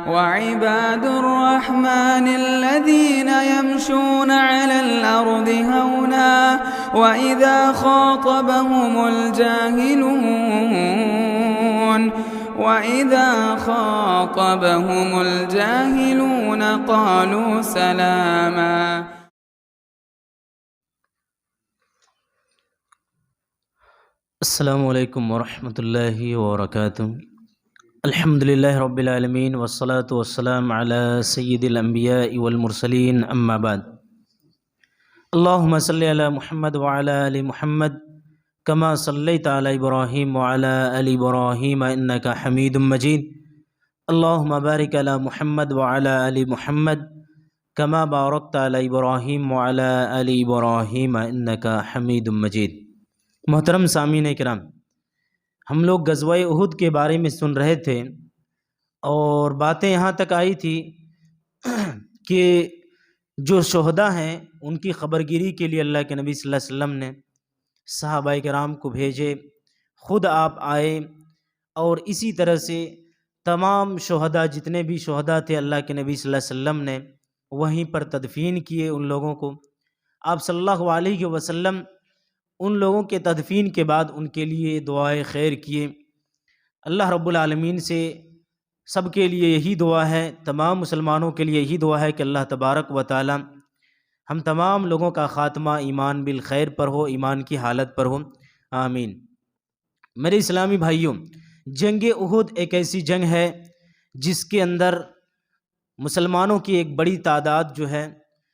وعباد الرحمن الذين يمشون على الأرض هونا وإذا خاطبهم الجاهلون قالوا سلاما. السلام علیکم ورحمۃ اللہ وبرکاتہ. الحمد للہ رب العالمین والصلاة والسلام علی سید الانبیاء والمرسلین اما بعد. اللہم صلی علی محمد وعلی آل محمد کما صلیت علی ابراہیم وعلی آل ابراہیم انک حمید مجید. اللہم بارک علی محمد وعلی آل محمد کما بارکت علی ابراہیم وعلی آل ابراہیم انک حمید مجید. محترم سامعین کرام، ہم لوگ غزوہ احد کے بارے میں سن رہے تھے اور باتیں یہاں تک آئی تھی کہ جو شہداء ہیں ان کی خبرگیری کے لیے اللہ کے نبی صلی اللہ علیہ وسلم نے صحابہ کرام کو بھیجے، خود آپ آئے اور اسی طرح سے تمام شہداء جتنے بھی شہداء تھے اللہ کے نبی صلی اللہ علیہ وسلم نے وہیں پر تدفین کیے ان لوگوں کو. آپ صلی اللہ علیہ وسلم ان لوگوں کے تدفین کے بعد ان کے لیے دعائے خیر کیے. اللہ رب العالمین سے سب کے لیے یہی دعا ہے، تمام مسلمانوں کے لیے یہی دعا ہے کہ اللہ تبارک و تعالی ہم تمام لوگوں کا خاتمہ ایمان بالخیر پر ہو، ایمان کی حالت پر ہو، آمین. میرے اسلامی بھائیوں، جنگ احد ایک ایسی جنگ ہے جس کے اندر مسلمانوں کی ایک بڑی تعداد جو ہے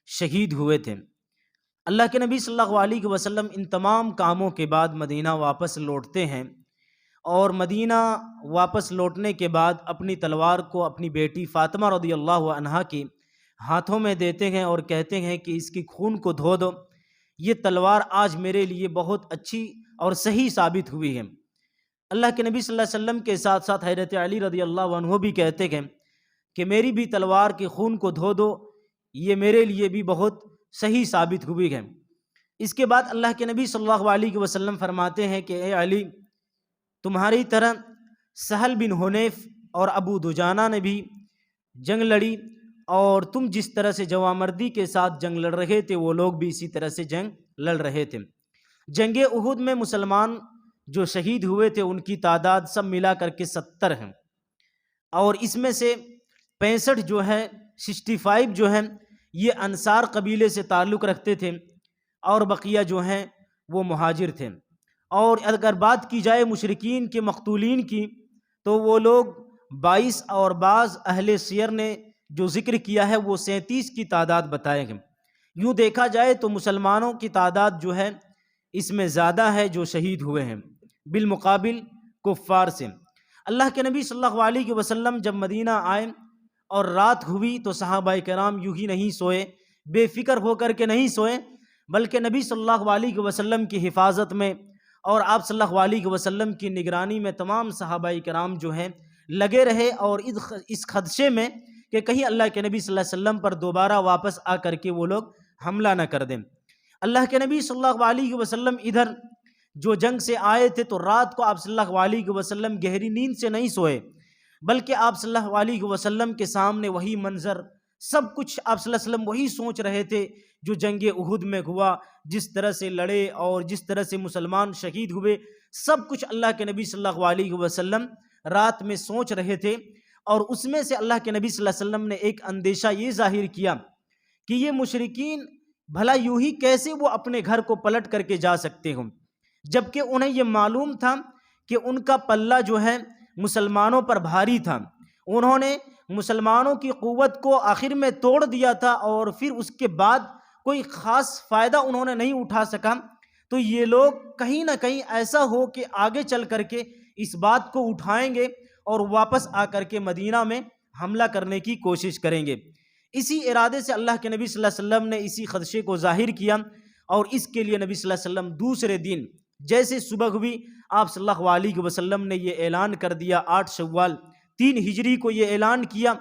شہید ہوئے تھے. اللہ کے نبی صلی اللہ علیہ وسلم ان تمام کاموں کے بعد مدینہ واپس لوٹتے ہیں اور مدینہ واپس لوٹنے کے بعد اپنی تلوار کو اپنی بیٹی فاطمہ رضی اللہ عنہا کے ہاتھوں میں دیتے ہیں اور کہتے ہیں کہ اس کی خون کو دھو دو، یہ تلوار آج میرے لیے بہت اچھی اور صحیح ثابت ہوئی ہے. اللہ کے نبی صلی اللہ علیہ وسلم کے ساتھ ساتھ حضرت علی رضی اللہ عنہ بھی کہتے ہیں کہ میری بھی تلوار کے خون کو دھو دو، یہ میرے لیے بھی بہت صحیح ثابت ہوئی ہے. اس کے بعد اللہ کے نبی صلی اللہ علیہ وسلم فرماتے ہیں کہ اے علی، تمہاری طرح سہل بن حنیف اور ابو دجانہ نے بھی جنگ لڑی اور تم جس طرح سے جوامردی کے ساتھ جنگ لڑ رہے تھے وہ لوگ بھی اسی طرح سے جنگ لڑ رہے تھے. جنگ احد میں مسلمان جو شہید ہوئے تھے ان کی تعداد سب ملا کر کے 70 ہیں اور اس میں سے 65 جو ہے 65 جو ہیں یہ انصار قبیلے سے تعلق رکھتے تھے اور بقیہ جو ہیں وہ مہاجر تھے. اور اگر بات کی جائے مشرکین کے مقتولین کی تو وہ لوگ 22 اور بعض اہل سیر نے جو ذکر کیا ہے وہ 37 کی تعداد بتائے ہیں. یوں دیکھا جائے تو مسلمانوں کی تعداد جو ہے اس میں زیادہ ہے جو شہید ہوئے ہیں بالمقابل کفار سے. اللہ کے نبی صلی اللہ علیہ وسلم جب مدینہ آئے اور رات ہوئی تو صحابہ کرام یوں ہی نہیں سوئے، بے فکر ہو کر کے نہیں سوئے، بلکہ نبی صلی اللہ علیہ وسلم کی حفاظت میں اور آپ صلی اللہ علیہ وسلم کی نگرانی میں تمام صحابہ کرام جو ہیں لگے رہے اور اس خدشے میں کہ کہیں اللہ کے نبی صلی اللہ علیہ وسلم پر دوبارہ واپس آ کر کے وہ لوگ حملہ نہ کر دیں. اللہ کے نبی صلی اللہ علیہ وسلم ادھر جو جنگ سے آئے تھے تو رات کو آپ صلی اللہ علیہ وسلم گہری نیند سے نہیں سوئے، بلکہ آپ صلی اللہ علیہ وسلم کے سامنے وہی منظر سب کچھ آپ صلی اللہ علیہ وسلم وہی سوچ رہے تھے جو جنگ احد میں ہوا، جس طرح سے لڑے اور جس طرح سے مسلمان شہید ہوئے، سب کچھ اللہ کے نبی صلی اللہ علیہ وسلم رات میں سوچ رہے تھے. اور اس میں سے اللہ کے نبی صلی اللہ علیہ وسلم نے ایک اندیشہ یہ ظاہر کیا کہ یہ مشرکین بھلا یوں ہی کیسے وہ اپنے گھر کو پلٹ کر کے جا سکتے ہوں، جبکہ انہیں یہ معلوم تھا کہ ان کا پلہ جو ہے مسلمانوں پر بھاری تھا. انہوں نے مسلمانوں کی قوت کو آخر میں توڑ دیا تھا اور پھر اس کے بعد کوئی خاص فائدہ انہوں نے نہیں اٹھا سکا. تو یہ لوگ کہیں نہ کہیں ایسا ہو کہ آگے چل کر کے اس بات کو اٹھائیں گے اور واپس آ کر کے مدینہ میں حملہ کرنے کی کوشش کریں گے. اسی ارادے سے اللہ کے نبی صلی اللہ علیہ وسلم نے اسی خدشے کو ظاہر کیا اور اس کے لیے نبی صلی اللہ علیہ وسلم دوسرے دن جیسے صبح ہوئی آپ صلی اللہ علیہ وسلم نے یہ اعلان کر دیا 8 شوال 3 ہجری کو یہ اعلان کیا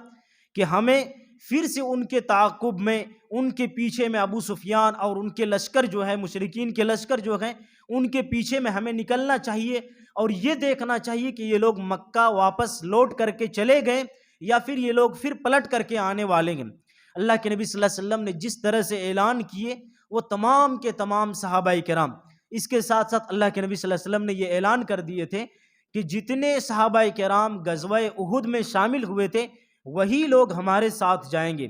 کہ ہمیں پھر سے ان کے تعاقب میں ان کے پیچھے میں ابو سفیان اور ان کے لشکر جو ہے مشرکین کے لشکر جو ہیں ان کے پیچھے میں ہمیں نکلنا چاہیے اور یہ دیکھنا چاہیے کہ یہ لوگ مکہ واپس لوٹ کر کے چلے گئے یا پھر یہ لوگ پھر پلٹ کر کے آنے والے ہیں۔ اللہ کے نبی صلی اللہ علیہ وسلم نے جس طرح سے اعلان کیے وہ تمام کے تمام صحابہ کرام، اس کے ساتھ ساتھ اللہ کے نبی صلی اللہ علیہ وسلم نے یہ اعلان کر دیے تھے کہ جتنے صحابہ کرام غزوہ احد میں شامل ہوئے تھے وہی لوگ ہمارے ساتھ جائیں گے۔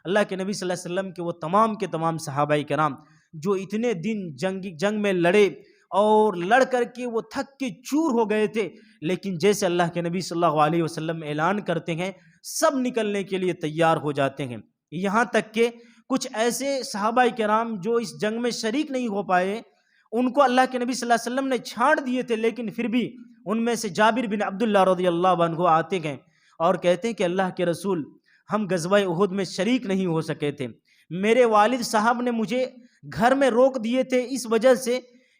اللہ کے نبی صلی اللہ علیہ وسلم کے وہ تمام کے تمام صحابہ کرام جو اتنے دن جنگ میں لڑے اور لڑ کر کے وہ تھک کے چور ہو گئے تھے، لیکن جیسے اللہ کے نبی صلی اللہ علیہ وسلم اعلان کرتے ہیں سب نکلنے کے لیے تیار ہو جاتے ہیں۔ یہاں تک کہ کچھ ایسے صحابہ کرام جو اس جنگ میں شریک نہیں ہو پائے ان کو اللہ کے نبی صلی اللہ علیہ وسلم نے چھاڑ دیے تھے، لیکن پھر بھی ان میں سے جابر بن عبداللہ رضی اللہ عنہ آتے ہیں اور کہتے ہیں کہ اللہ کے رسول ہم غزوہ احد میں شریک نہیں ہو سکے تھے، میرے والد صاحب نے مجھے گھر میں روک دیے تھے اس وجہ سے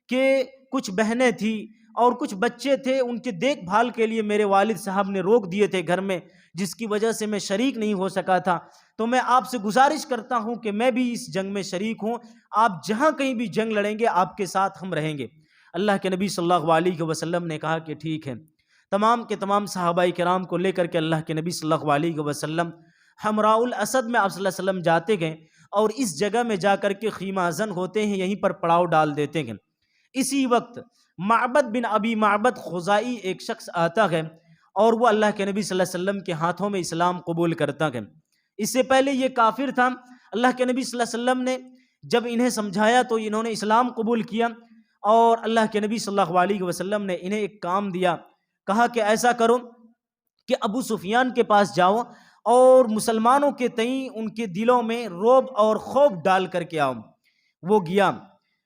کہ کچھ بہنیں تھیں اور کچھ بچے تھے، ان کے دیکھ بھال کے لیے میرے والد صاحب نے روک دیے تھے گھر میں، جس کی وجہ سے میں شریک نہیں ہو سکا تھا۔ تو میں آپ سے گزارش کرتا ہوں کہ میں بھی اس جنگ میں شریک ہوں، آپ جہاں کہیں بھی جنگ لڑیں گے آپ کے ساتھ ہم رہیں گے۔ اللہ کے نبی صلی اللہ علیہ وسلم نے کہا کہ ٹھیک ہے۔ تمام کے تمام صحابہ کرام کو لے کر کے اللہ کے نبی صلی اللہ علیہ وسلم حمراء الاسد میں آپ صلی اللہ علیہ وسلم جاتے گئے اور اس جگہ میں جا کر کے خیمہ زن ہوتے ہیں، یہیں پر پڑاؤ ڈال دیتے ہیں۔ اسی وقت معبد بن ابی معبد خزائی ایک شخص آتا ہے اور وہ اللہ کے نبی صلی اللہ علیہ وسلم کے ہاتھوں میں اسلام قبول کرتا ہے۔ اس سے پہلے یہ کافر تھا، اللہ کے نبی صلی اللہ علیہ وسلم نے جب انہیں سمجھایا تو انہوں نے اسلام قبول کیا، اور اللہ کے نبی صلی اللہ علیہ وسلم نے انہیں ایک کام دیا، کہا کہ ایسا کرو کہ ابو سفیان کے پاس جاؤ اور مسلمانوں کے تئیں ان کے دلوں میں رعب اور خوف ڈال کر کے آؤ۔ وہ گیا،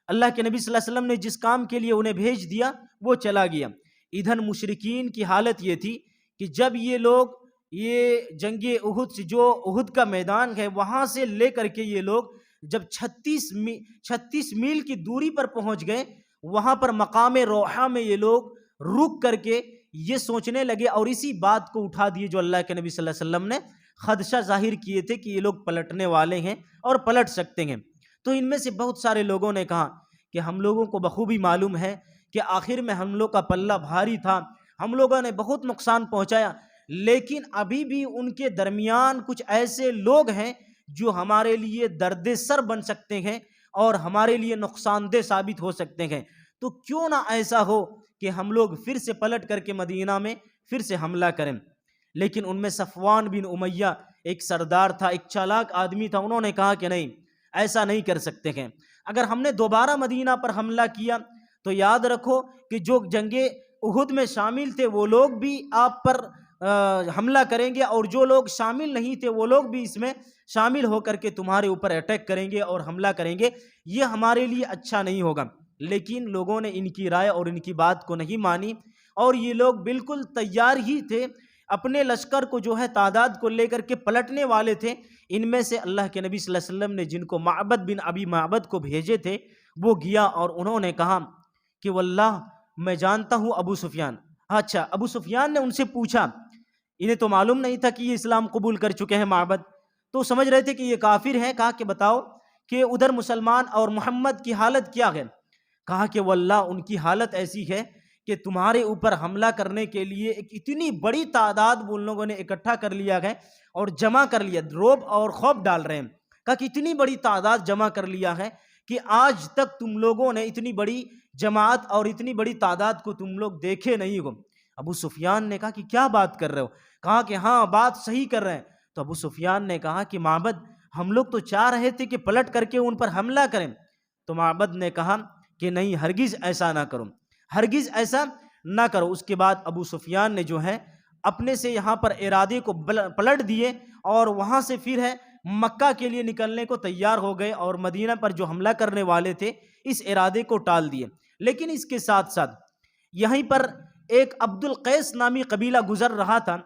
اللہ کے نبی صلی اللہ علیہ وسلم نے جس کام کے لیے انہیں بھیج دیا وہ چلا گیا۔ ادھر مشرکین کی حالت یہ تھی کہ جب یہ لوگ یہ جنگ احد سے جو احد کا میدان ہے وہاں سے لے کر کے یہ لوگ جب 36 میل کی دوری پر پہنچ گئے، وہاں پر مقام روحہ میں یہ لوگ رک کر کے یہ سوچنے لگے اور اسی بات کو اٹھا دیے جو اللہ کے نبی صلی اللہ علیہ وسلم نے خدشہ ظاہر کیے تھے کہ یہ لوگ پلٹنے والے ہیں اور پلٹ سکتے ہیں۔ تو ان میں سے بہت سارے لوگوں نے کہا کہ ہم لوگوں کو بخوبی معلوم ہے کہ آخر میں ہم لوگ کا پلہ بھاری تھا، ہم لوگوں نے بہت نقصان پہنچایا، لیکن ابھی بھی ان کے درمیان کچھ ایسے لوگ ہیں جو ہمارے لیے درد سر بن سکتے ہیں اور ہمارے لیے نقصان دہ ثابت ہو سکتے ہیں، تو کیوں نہ ایسا ہو کہ ہم لوگ پھر سے پلٹ کر کے مدینہ میں پھر سے حملہ کریں۔ لیکن ان میں صفوان بن امیہ ایک سردار تھا، ایک چالاک آدمی تھا، انہوں نے کہا کہ نہیں، ایسا نہیں کر سکتے ہیں، اگر ہم نے دوبارہ مدینہ پر حملہ کیا تو یاد رکھو کہ جو جنگ احد میں شامل تھے وہ لوگ بھی آپ پر حملہ کریں گے، اور جو لوگ شامل نہیں تھے وہ لوگ بھی اس میں شامل ہو کر کے تمہارے اوپر اٹیک کریں گے اور حملہ کریں گے، یہ ہمارے لیے اچھا نہیں ہوگا۔ لیکن لوگوں نے ان کی رائے اور ان کی بات کو نہیں مانی، اور یہ لوگ بالکل تیار ہی تھے، اپنے لشکر کو جو ہے تعداد کو لے کر کے پلٹنے والے تھے۔ ان میں سے اللہ کے نبی صلی اللہ علیہ وسلم نے جن کو معبد بن ابی معبد کو بھیجے تھے وہ گیا اور انہوں نے کہا کہ واللہ میں جانتا ہوں ابو سفیان۔ اچھا، ابو سفیان نے ان سے پوچھا، انہیں تو معلوم نہیں تھا کہ یہ اسلام قبول کر چکے ہیں معبد، تو سمجھ رہے تھے کہ یہ کافر ہیں۔ کہا کہ بتاؤ کہ ادھر مسلمان اور محمد کی حالت کیا ہے؟ کہا کہ واللہ ان کی حالت ایسی ہے کہ تمہارے اوپر حملہ کرنے کے لیے ایک اتنی بڑی تعداد ان لوگوں نے اکٹھا کر لیا ہے اور جمع کر لیا، رعب اور خوف ڈال رہے ہیں۔ کہا کہ اتنی بڑی تعداد جمع کر لیا ہے کہ آج تک تم لوگوں نے اتنی بڑی جماعت اور اتنی بڑی تعداد کو تم لوگ دیکھے نہیں ہو۔ ابو سفیان نے کہا کہ کیا بات کر رہے ہو؟ کہا کہ ہاں، بات صحیح کر رہے ہیں۔ تو ابو سفیان نے کہا کہ معبد ہم لوگ تو چاہ رہے تھے کہ پلٹ کر کے ان پر حملہ کریں۔ تو معبد نے کہا کہ نہیں، ہرگز ایسا نہ کرو، ہرگز ایسا نہ کرو۔ اس کے بعد ابو سفیان نے جو ہے اپنے سے یہاں پر ارادے کو پلٹ دیے اور وہاں سے پھر ہے مکہ کے لیے نکلنے کو تیار ہو گئے، اور مدینہ پر جو حملہ کرنے والے تھے اس ارادے کو ٹال دیے۔ لیکن اس کے ساتھ ساتھ یہیں پر ایک عبد القیس نامی قبیلہ گزر رہا تھا۔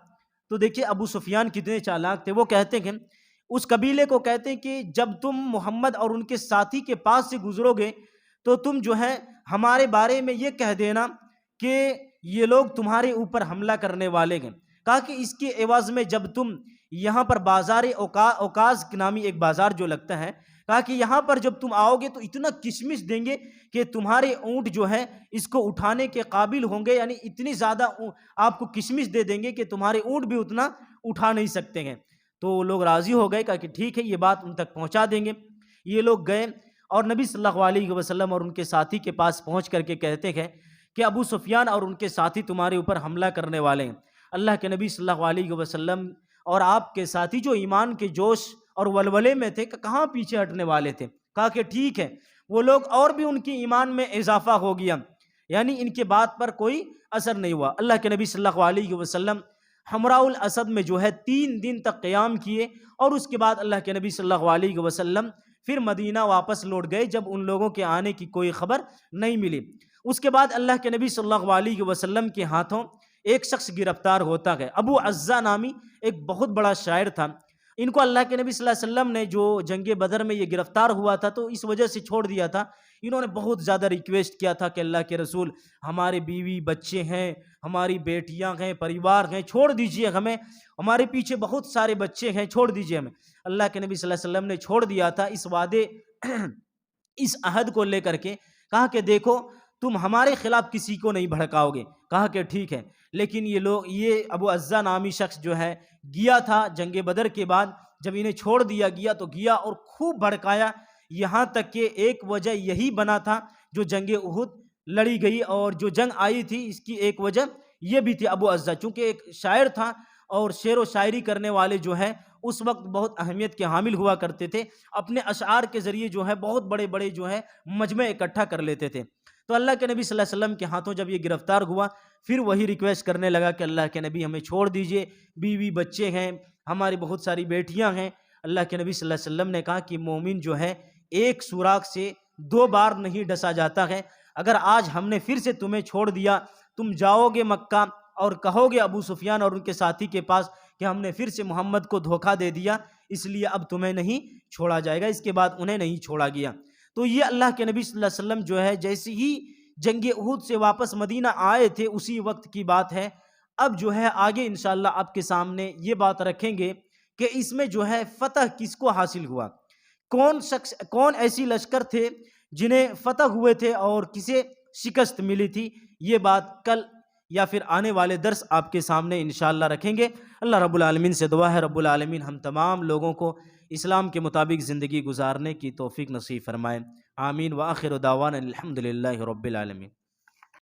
تو دیکھیے ابو سفیان کتنے چالاک تھے، وہ کہتے ہیں اس قبیلے کو کہتے ہیں کہ جب تم محمد اور ان کے ساتھی کے پاس سے گزرو گے تو تم جو ہے ہمارے بارے میں یہ کہہ دینا کہ یہ لوگ تمہارے اوپر حملہ کرنے والے ہیں۔ کہا کہ اس کے عوض میں جب تم یہاں پر بازار اوکاز نامی ایک بازار جو لگتا ہے، کہا کہ یہاں پر جب تم آؤ گے تو اتنا کشمش دیں گے کہ تمہارے اونٹ جو ہے اس کو اٹھانے کے قابل ہوں گے، یعنی اتنی زیادہ آپ کو کشمش دے دیں گے کہ تمہارے اونٹ بھی اتنا اٹھا نہیں سکتے ہیں۔ تو وہ لوگ راضی ہو گئے، کہا کہ ٹھیک ہے یہ بات ان تک پہنچا دیں گے۔ یہ لوگ گئے اور نبی صلی اللہ علیہ وسلم اور ان کے ساتھی کے پاس پہنچ کر کے کہتے ہیں کہ ابو سفیان اور ان کے ساتھی تمہارے اوپر حملہ کرنے والے ہیں۔ اللہ کے نبی صلی اللہ علیہ وسلم اور آپ کے ساتھی جو ایمان کے جوش اور ولولے میں تھے کہاں پیچھے ہٹنے والے تھے۔ کہا کہ ٹھیک ہے۔ وہ لوگ اور بھی ان کی ایمان میں اضافہ ہو گیا، یعنی ان کے بات پر کوئی اثر نہیں ہوا۔ اللہ کے نبی صلی اللہ علیہ وسلم حمراء الاسد میں جو ہے 3 دن تک قیام کیے، اور اس کے بعد اللہ کے نبی صلی اللہ علیہ وسلم پھر مدینہ واپس لوٹ گئے جب ان لوگوں کے آنے کی کوئی خبر نہیں ملی۔ اس کے بعد اللہ کے نبی صلی اللہ علیہ وسلم کے ہاتھوں ایک شخص گرفتار ہوتا ہے، ابو عزہ نامی ایک بہت بڑا شاعر تھا۔ ان کو اللہ کے نبی صلی اللہ علیہ وسلم نے جو جنگ بدر میں یہ گرفتار ہوا تھا تو اس وجہ سے چھوڑ دیا تھا۔ انہوں نے بہت زیادہ ریکویسٹ کیا تھا کہ اللہ کے رسول، ہمارے بیوی بچے ہیں، ہماری بیٹیاں ہیں، پریوار ہیں، چھوڑ دیجئے ہمیں، ہمارے پیچھے بہت سارے بچے ہیں، چھوڑ دیجئے ہمیں۔ اللہ کے نبی صلی اللہ علیہ وسلم نے چھوڑ دیا تھا اس وعدے اس عہد کو لے کر کے۔ کہا کہ دیکھو تم ہمارے خلاف کسی کو نہیں بھڑکاؤ گے۔ کہا کہ ٹھیک ہے۔ لیکن یہ ابو عزہ نامی شخص جو ہے گیا تھا جنگ بدر کے بعد، جب انہیں چھوڑ دیا گیا تو گیا اور خوب بھڑکایا، یہاں تک کہ ایک وجہ یہی بنا تھا جو جنگ احد لڑی گئی اور جو جنگ آئی تھی، اس کی ایک وجہ یہ بھی تھی۔ ابو عزہ چونکہ ایک شاعر تھا اور شعر و شاعری کرنے والے جو ہیں اس وقت بہت اہمیت کے حامل ہوا کرتے تھے، اپنے اشعار کے ذریعے جو ہے بہت بڑے بڑے جو ہے مجمع اکٹھا کر لیتے تھے۔ تو اللہ کے نبی صلی اللہ علیہ وسلم کے ہاتھوں جب یہ گرفتار ہوا، پھر وہی ریکویسٹ کرنے لگا کہ اللہ کے نبی ہمیں چھوڑ دیجئے، بیوی بچے ہیں، ہماری بہت ساری بیٹیاں ہیں۔ اللہ کے نبی صلی اللہ علیہ وسلم نے کہا کہ مومن جو ہے ایک سوراخ سے 2 بار نہیں ڈسا جاتا ہے۔ اگر آج ہم نے پھر سے تمہیں چھوڑ دیا، تم جاؤ گے مکہ اور کہو گے ابو سفیان اور ان کے ساتھی کے پاس کہ ہم نے پھر سے محمد کو دھوکہ دے دیا، اس لیے اب تمہیں نہیں چھوڑا جائے گا۔ اس کے بعد انہیں نہیں چھوڑا گیا۔ تو یہ اللہ کے نبی صلی اللہ علیہ وسلم جو ہے جیسے ہی جنگ احد سے واپس مدینہ آئے تھے اسی وقت کی بات ہے۔ اب جو ہے آگے انشاءاللہ آپ کے سامنے یہ بات رکھیں گے کہ اس میں جو ہے فتح کس کو حاصل ہوا، کون ایسی لشکر تھے جنہیں فتح ہوئے تھے اور کسے شکست ملی تھی۔ یہ بات کل یا پھر آنے والے درس آپ کے سامنے انشاءاللہ رکھیں گے۔ اللہ رب العالمین سے دعا ہے رب العالمین ہم تمام لوگوں کو اسلام کے مطابق زندگی گزارنے کی توفیق نصیب فرمائے۔ آمین۔ وآخر دعوانا الحمدللہ رب العالمین۔